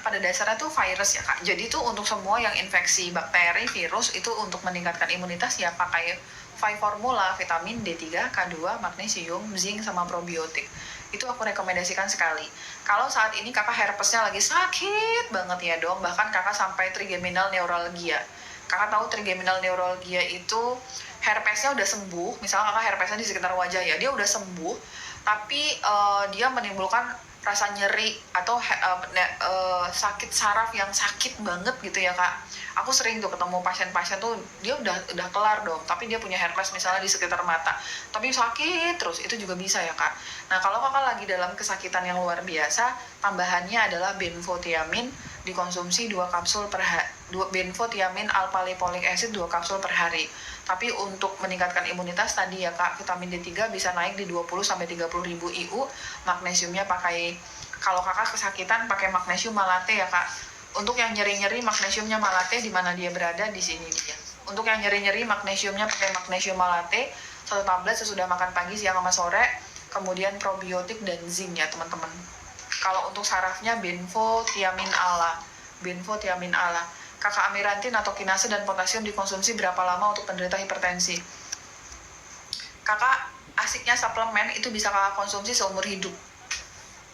pada dasarnya tuh virus ya Kak. Jadi tuh untuk semua yang infeksi bakteri, virus itu untuk meningkatkan imunitas ya pakai 5 formula, vitamin D3, K2, magnesium, zinc, sama probiotik. Itu aku rekomendasikan sekali. Kalau saat ini kakak herpesnya lagi sakit banget ya dong, bahkan kakak sampai trigeminal neuralgia. Kakak tahu trigeminal neuralgia itu herpesnya udah sembuh, misalnya kakak herpesnya di sekitar wajah ya, dia udah sembuh, tapi dia menimbulkan rasa nyeri atau sakit saraf yang sakit banget gitu ya Kak. Aku sering tuh ketemu pasien-pasien tuh dia udah kelar dong, tapi dia punya herpes misalnya di sekitar mata, tapi sakit terus, itu juga bisa ya Kak. Nah kalau Kakak lagi dalam kesakitan yang luar biasa, tambahannya adalah benfotiamin, dikonsumsi 2 kapsul per hari, benfotiamin alpha lipolic acid 2 kapsul per hari. Tapi untuk meningkatkan imunitas tadi ya Kak, vitamin D3 bisa naik di 20-30 ribu IU, magnesiumnya pakai, kalau Kakak kesakitan pakai magnesium malate ya Kak. Untuk yang nyeri-nyeri magnesiumnya malate di mana dia berada, di sini dia. Untuk yang nyeri-nyeri magnesiumnya pakai magnesium malate 1 tablet sesudah makan pagi, siang sama sore, kemudian probiotik dan zinc ya teman-teman. Kalau untuk sarafnya benfotiamin ala. Kakak amirantin atau kinase dan potasium dikonsumsi berapa lama untuk penderita hipertensi? Kakak asiknya suplemen itu bisa kakak konsumsi seumur hidup.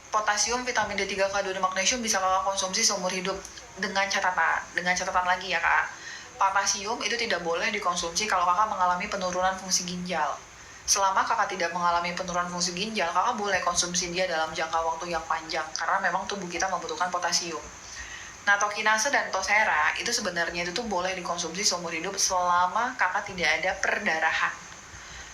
Potasium, vitamin D3, K2, dan magnesium bisa kakak konsumsi seumur hidup dengan catatan lagi ya Kak. Potasium itu tidak boleh dikonsumsi kalau kakak mengalami penurunan fungsi ginjal. Selama kakak tidak mengalami penurunan fungsi ginjal, kakak boleh konsumsi dia dalam jangka waktu yang panjang karena memang tubuh kita membutuhkan potasium. Nah, tokinase dan tosera itu sebenarnya itu tuh boleh dikonsumsi seumur hidup selama kakak tidak ada perdarahan.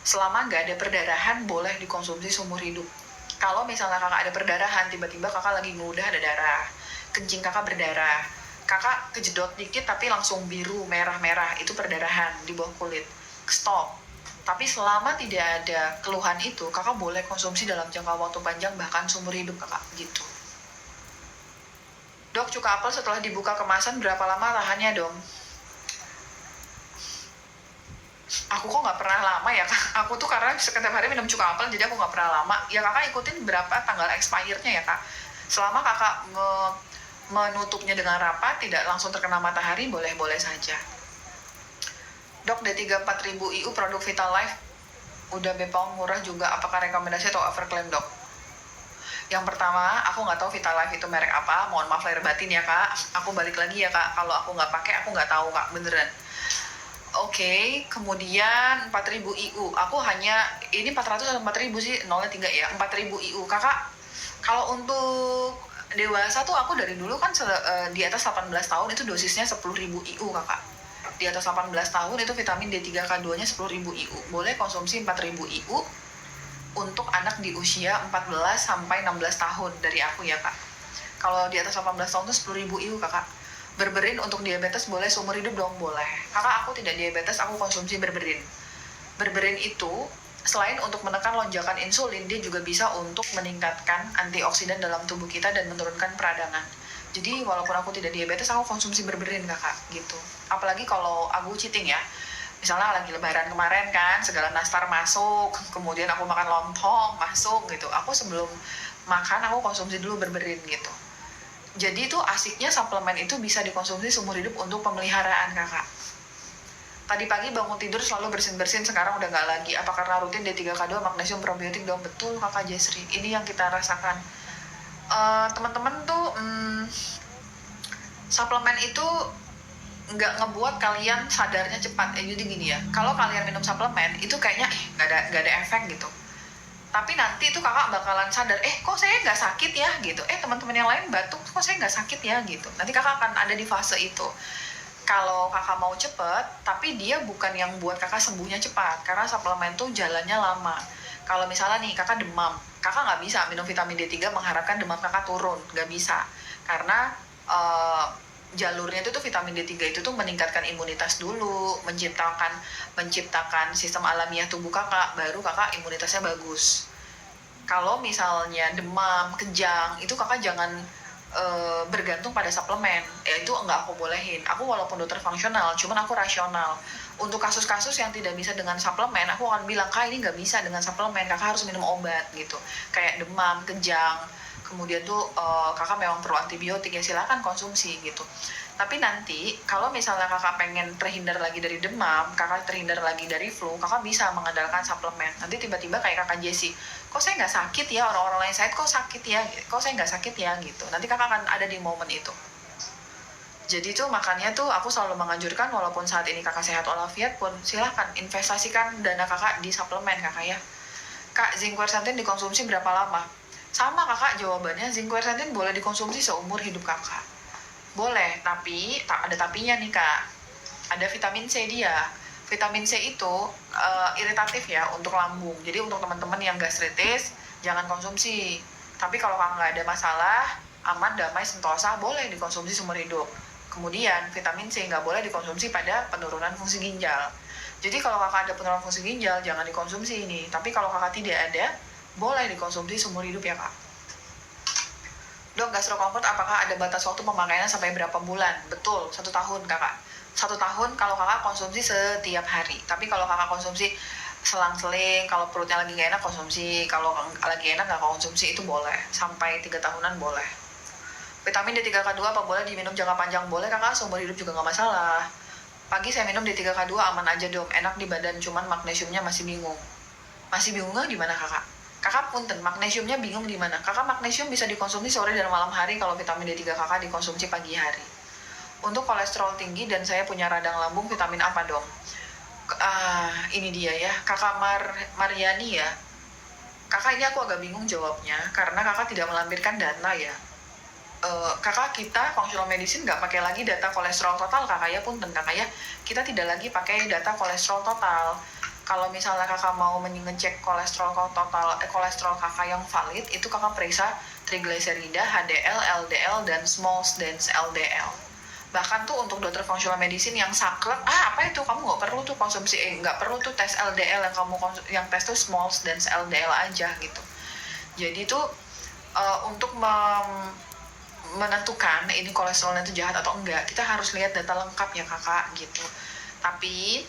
Selama nggak ada perdarahan, boleh dikonsumsi seumur hidup. Kalau misalnya kakak ada perdarahan, tiba-tiba kakak lagi ngeludah ada darah, kencing kakak berdarah, kakak kejedot dikit tapi langsung biru, merah-merah, itu perdarahan di bawah kulit. Stop. Tapi selama tidak ada keluhan itu, kakak boleh konsumsi dalam jangka waktu panjang, bahkan seumur hidup kakak, gitu. Dok, cuka apel setelah dibuka kemasan berapa lama tahannya dong? Aku kok nggak pernah lama ya Kak. Aku tuh karena setiap hari minum cuka apel, jadi aku nggak pernah lama. Ya kakak ikutin berapa tanggal expirednya ya Kak. Selama kakak menutupnya dengan rapat, tidak langsung terkena matahari, boleh-boleh saja. Dok, D3 4000 IU produk Vitalife udah BPOM murah juga, apakah rekomendasi atau overclaim dok? Yang pertama, aku nggak tahu Vitalife itu merek apa, mohon maaf lahir batin ya Kak. Aku balik lagi ya Kak, kalau aku nggak pakai, aku nggak tahu Kak, beneran. Oke, kemudian 4000 IU. Aku hanya, ini 400 atau 4000 sih, 0-3 ya, 4000 IU. Kakak, kalau untuk dewasa tuh aku dari dulu kan di atas 18 tahun itu dosisnya 10.000 IU Kakak. Di atas 18 tahun itu vitamin D3 K2-nya 10.000 IU. Boleh konsumsi 4.000 IU untuk anak di usia 14 sampai 16 tahun dari aku ya Kak. Kalau di atas 18 tahun tuh 10.000 IU Kakak. Berberin untuk diabetes boleh seumur hidup dong? Boleh. Kakak, aku tidak diabetes, aku konsumsi berberin. Berberin itu selain untuk menekan lonjakan insulin, dia juga bisa untuk meningkatkan antioksidan dalam tubuh kita dan menurunkan peradangan. Jadi walaupun aku tidak diabetes, aku konsumsi berberin Kakak, gitu. Apalagi kalau aku cheating ya. Misalnya lagi lebaran kemarin kan, segala nastar masuk, kemudian aku makan lontong masuk gitu. Aku sebelum makan, aku konsumsi dulu berberin gitu. Jadi itu asiknya suplemen itu bisa dikonsumsi seumur hidup untuk pemeliharaan Kakak. Tadi pagi bangun tidur selalu bersin-bersin, sekarang udah nggak lagi. Apa karena rutin D3K2, magnesium, probiotik dong? Betul Kakak Jesri, ini yang kita rasakan. Teman-teman tuh suplemen itu nggak ngebuat kalian sadarnya cepat. Jadi gini ya, kalau kalian minum suplemen itu kayaknya nggak ada efek gitu. Tapi nanti tuh kakak bakalan sadar, kok saya nggak sakit ya gitu. Teman-teman yang lain batuk, kok saya nggak sakit ya gitu. Nanti kakak akan ada di fase itu. Kalau kakak mau cepet, tapi dia bukan yang buat kakak sembuhnya cepat. Karena suplemen tuh jalannya lama. Kalau misalnya nih kakak demam, kakak nggak bisa minum vitamin D3 mengharapkan demam kakak turun. Nggak bisa. Karena jalurnya itu tuh vitamin D3 itu tuh meningkatkan imunitas dulu, menciptakan sistem alamiah tubuh kakak, baru kakak imunitasnya bagus. Kalau misalnya demam, kejang, itu kakak jangan bergantung pada suplemen. Itu nggak aku bolehin. Aku walaupun dokter fungsional, cuman aku rasional. Untuk kasus-kasus yang tidak bisa dengan suplemen, aku akan bilang, Kak ini nggak bisa dengan suplemen, kakak harus minum obat gitu. Kayak demam, kejang, kemudian tuh kakak memang perlu antibiotik, ya silakan konsumsi gitu. Tapi nanti kalau misalnya kakak pengen terhindar lagi dari demam, kakak terhindar lagi dari flu, kakak bisa mengandalkan suplemen. Nanti tiba-tiba kayak kakak Jessie, kok saya nggak sakit ya, orang-orang lain sakit kok sakit ya, kok saya nggak sakit ya gitu. Nanti kakak akan ada di momen itu. Jadi tuh makanya tuh aku selalu menganjurkan, walaupun saat ini kakak sehat walafiat pun, silahkan investasikan dana kakak di suplemen kakak ya. Kak, zinc quercetin dikonsumsi berapa lama? Sama kakak jawabannya, zinc quercetin boleh dikonsumsi seumur hidup kakak. Boleh, tapi ada tapinya nih kak. Ada vitamin C dia. Vitamin C itu iritatif ya untuk lambung. Jadi untuk teman-teman yang gastritis, jangan konsumsi. Tapi kalau kakak nggak ada masalah, aman, damai, sentosa, boleh dikonsumsi seumur hidup. Kemudian vitamin C nggak boleh dikonsumsi pada penurunan fungsi ginjal. Jadi kalau kakak ada penurunan fungsi ginjal, jangan dikonsumsi ini. Tapi kalau kakak tidak ada, boleh dikonsumsi seumur hidup ya kak. Dok, Gastro Comfort apakah ada batas waktu pemakaiannya sampai berapa bulan? Betul, 1 tahun kakak. 1 tahun kalau kakak konsumsi setiap hari. Tapi kalau kakak konsumsi selang-seling, kalau perutnya lagi nggak enak konsumsi, kalau lagi enak nggak konsumsi, itu boleh. Sampai 3 tahunan boleh. Vitamin D3K2 apa boleh diminum jangka panjang? Boleh kakak, seumur hidup juga nggak masalah. Pagi saya minum D3K2 aman aja dok, enak di badan, cuman magnesiumnya masih bingung. Masih bingung nggak di mana kakak? Kakak punten, magnesiumnya bingung di mana? Kakak magnesium bisa dikonsumsi sore dan malam hari, kalau vitamin D3 kakak dikonsumsi pagi hari. Untuk kolesterol tinggi dan saya punya radang lambung, vitamin apa dong? Ini dia ya, kakak Mariani ya. Kakak ini aku agak bingung jawabnya, karena kakak tidak melampirkan data ya. Kakak kita functional medicine nggak pakai lagi data kolesterol total kakak ya, punten kakak ya. Kita tidak lagi pakai data kolesterol total. Kalau misalnya kakak mau ngecek kolesterol total, kolesterol kakak yang valid, itu kakak periksa trigliserida, HDL, LDL, dan small dense LDL. Bahkan tuh untuk dokter functional medicine yang saklek, apa itu kamu nggak perlu tuh konsumsi, nggak perlu tuh tes LDL, yang tes tuh small dense LDL aja gitu. Jadi tuh untuk menentukan ini kolesterolnya itu jahat atau enggak, kita harus lihat data lengkap ya kakak gitu. Tapi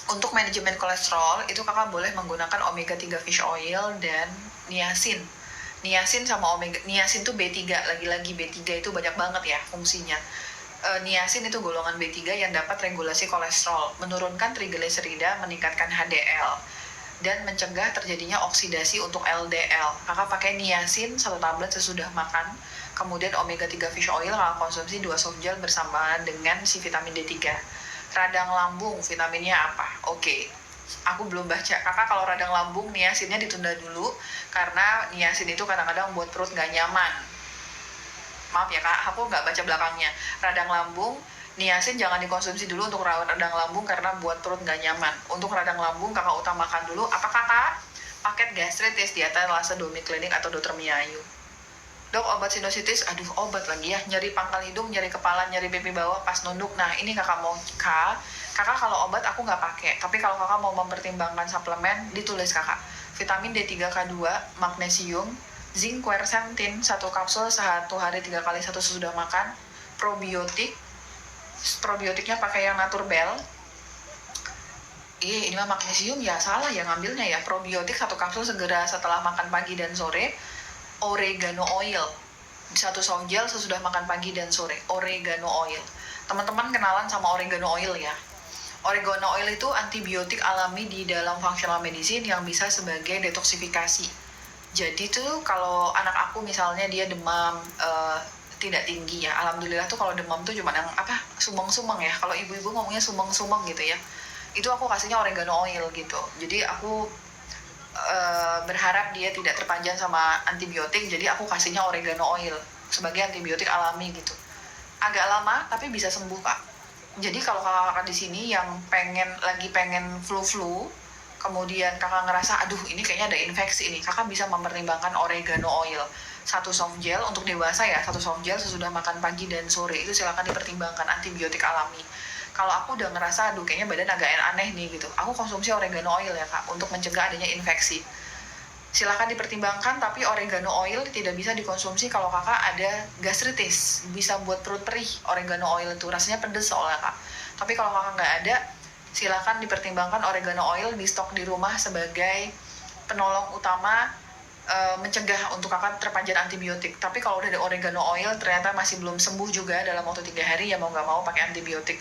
untuk manajemen kolesterol itu kakak boleh menggunakan omega 3 fish oil dan niacin. Niacin sama omega, niacin tuh B3, lagi-lagi B3 itu banyak banget ya fungsinya. Niacin itu golongan B3 yang dapat regulasi kolesterol, menurunkan trigliserida, meningkatkan HDL, dan mencegah terjadinya oksidasi untuk LDL. Kakak pakai niacin 1 tablet sesudah makan. Kemudian omega 3 fish oil kakak konsumsi 2 soft gel bersamaan dengan si vitamin D3. Radang lambung vitaminnya apa? Oke. Aku belum baca. Kakak kalau radang lambung niacinnya ditunda dulu, karena niacin itu kadang-kadang buat perut nggak nyaman. Maaf ya kak, aku nggak baca belakangnya. Radang lambung, niacin jangan dikonsumsi dulu untuk radang lambung karena buat perut nggak nyaman. Untuk radang lambung kakak utamakan dulu apa kakak? Paket gastritis di atas Lase Domi Klinik atau Dokter Miayu. Dok, obat sinusitis, aduh obat lagi ya, nyeri pangkal hidung, nyeri kepala, nyeri pipi bawah pas nunduk. Nah ini kakak mau kakak kalau obat aku nggak pakai, tapi kalau kakak mau mempertimbangkan suplemen, ditulis kakak vitamin D3K2, magnesium, zinc quercetin 1 kapsul 1 hari 3 kali 1 sesudah makan, probiotiknya pakai yang Naturbell. Ini mah magnesium ya, salah ya ngambilnya ya. Probiotik 1 kapsul segera setelah makan pagi dan sore. Oregano oil 1 soft gel sesudah makan pagi dan sore. Oregano oil, teman-teman kenalan sama oregano oil ya. Oregano oil itu antibiotik alami di dalam functional medicine yang bisa sebagai detoksifikasi. Jadi tuh kalau anak aku misalnya dia demam tidak tinggi ya, alhamdulillah tuh kalau demam tuh cuma yang sumeng-sumeng ya, kalau ibu-ibu ngomongnya sumeng-sumeng gitu ya, itu aku kasihnya oregano oil gitu. Jadi aku berharap dia tidak terpanjang sama antibiotik, jadi aku kasihnya oregano oil sebagai antibiotik alami gitu. Agak lama tapi bisa sembuh kak. Jadi kalau kakak di sini yang lagi pengen flu, kemudian kakak ngerasa aduh ini kayaknya ada infeksi ini, kakak bisa mempertimbangkan oregano oil 1 soft gel untuk dewasa ya, 1 soft gel sesudah makan pagi dan sore, itu silakan dipertimbangkan antibiotik alami. Kalau aku udah ngerasa aduh kayaknya badan agak aneh nih gitu, aku konsumsi oregano oil ya kak untuk mencegah adanya infeksi. Silakan dipertimbangkan, tapi oregano oil tidak bisa dikonsumsi kalau kakak ada gastritis, bisa buat perut perih. Oregano oil itu rasanya pedes soalnya kak. Tapi kalau kakak nggak ada, silakan dipertimbangkan oregano oil di stok di rumah sebagai penolong utama mencegah untuk kakak terpanjat antibiotik. Tapi kalau udah ada oregano oil ternyata masih belum sembuh juga dalam waktu 3 hari, ya mau nggak mau pakai antibiotik.